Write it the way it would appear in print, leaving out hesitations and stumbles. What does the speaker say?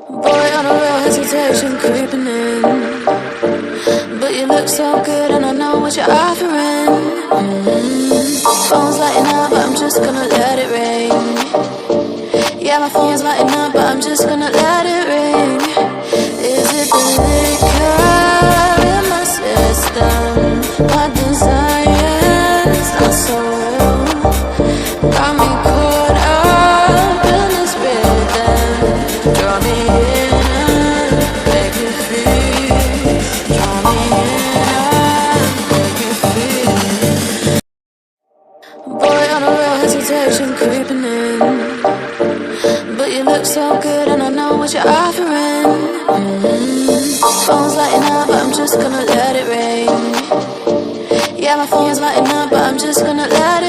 Boy, on a real hesitation creeping in, but you look so good and I know what you're offering. Phone's lighting up, but I'm just gonna let it ring. Yeah, my phone's lighting up, but I'm just gonna let it ring. Is it the liquor in my system? My desire's not so real. Got me caught up in this rhythm. Draw me in and make me feel. Draw me in and make me feel. Boy, on a real hesitation creeping in, but you look so good and I know what you're offering. Phone's lighting up, but I'm just gonna let it ring. Yeah, my phone's lighting up, but I'm just gonna let it